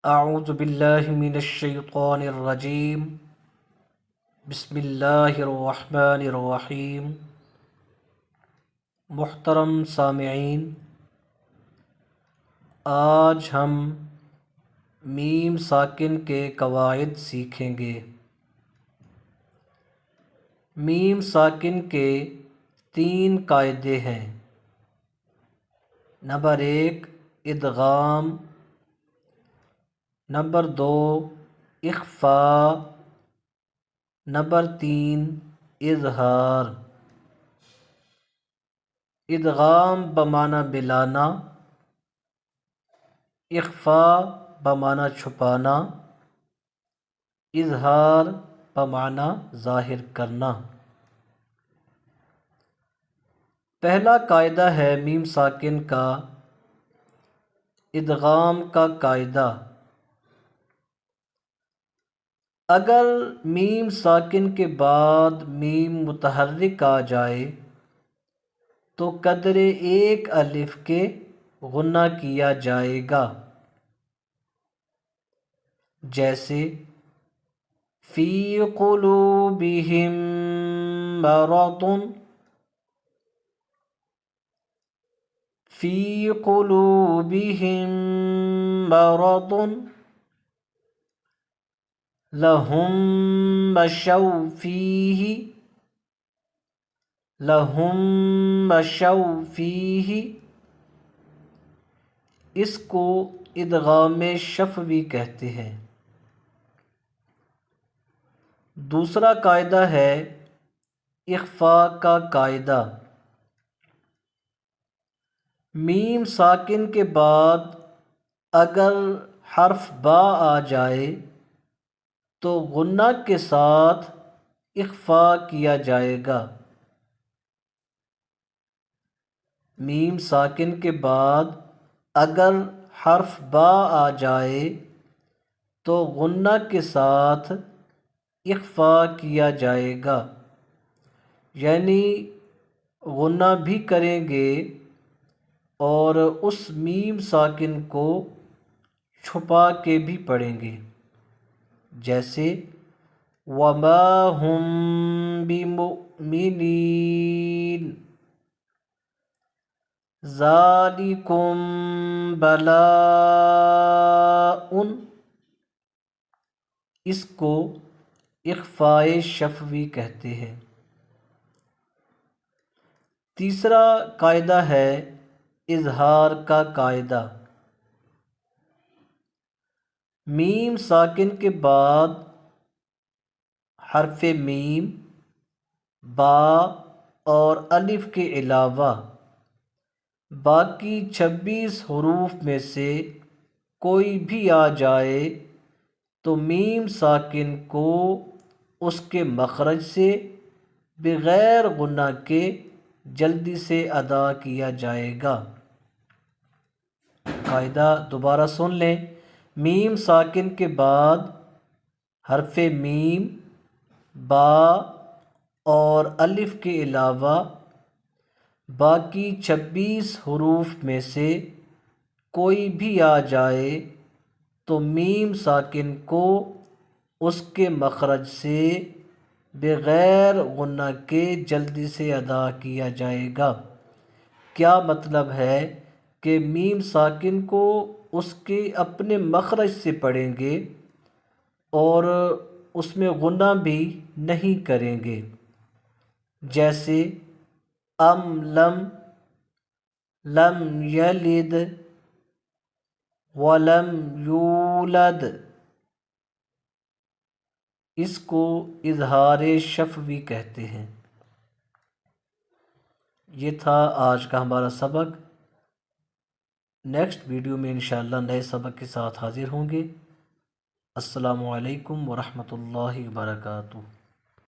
اعوذ باللہ من الشیطان الرجیم بسم اللہ الرحمن الرحیم۔ محترم سامعین، آج ہم میم ساکن کے قواعد سیکھیں گے۔ میم ساکن کے 3 قاعدے ہیں۔ نمبر 1 ادغام، نمبر 2 اخفاء، نمبر 3 اظہار۔ ادغام بمعنی ملانا، اخفاء بمعنی چھپانا، اظہار بمعنی ظاہر کرنا۔ پہلا قاعدہ ہے میم ساکن کا ادغام کا قاعدہ۔ اگر میم ساکن کے بعد میم متحرک آ جائے تو قدر 1 الف کے غنہ کیا جائے گا، جیسے فی قلوبہم مرض، فی قلوبہم مرض لہم مشوا فیہ، لہم مشوا فیہ۔ اس کو ادغام شفوی کہتے ہیں۔ دوسرا قاعدہ ہے اخفاء کا قاعدہ۔ میم ساکن کے بعد اگر حرف با آ جائے تو غنہ کے ساتھ اخفاء کیا جائے گا۔ میم ساکن کے بعد اگر حرف با آ جائے تو غنہ کے ساتھ اخفاء کیا جائے گا، یعنی غنہ بھی کریں گے اور اس میم ساکن کو چھپا کے بھی پڑھیں گے، جیسے وما ہم بمؤمنین ذالکم بلاء۔ اس کو اخفاء شفوی کہتے ہیں۔ تیسرا قاعدہ ہے اظہار کا قاعدہ۔ میم ساکن کے بعد حرف میم، با اور الف کے علاوہ باقی 26 حروف میں سے کوئی بھی آ جائے تو میم ساکن کو اس کے مخرج سے بغیر غنہ کے جلدی سے ادا کیا جائے گا۔ قاعدہ دوبارہ سن لیں۔ میم ساکن کے بعد حرف میم، با اور الف کے علاوہ باقی 26 حروف میں سے کوئی بھی آ جائے تو میم ساکن کو اس کے مخرج سے بغیر غنہ کے جلدی سے ادا کیا جائے گا۔ کیا مطلب ہے کہ میم ساکن کو اس کے اپنے مخرج سے پڑھیں گے اور اس میں غنہ بھی نہیں کریں گے، جیسے ام لم، لم یلد ولم یولد۔ اس کو اظہار شفوی کہتے ہیں۔ یہ تھا آج کا ہمارا سبق۔ نیکسٹ ویڈیو میں انشاءاللہ نئے سبق کے ساتھ حاضر ہوں گے۔ السلام علیکم ورحمۃ اللہ وبرکاتہ۔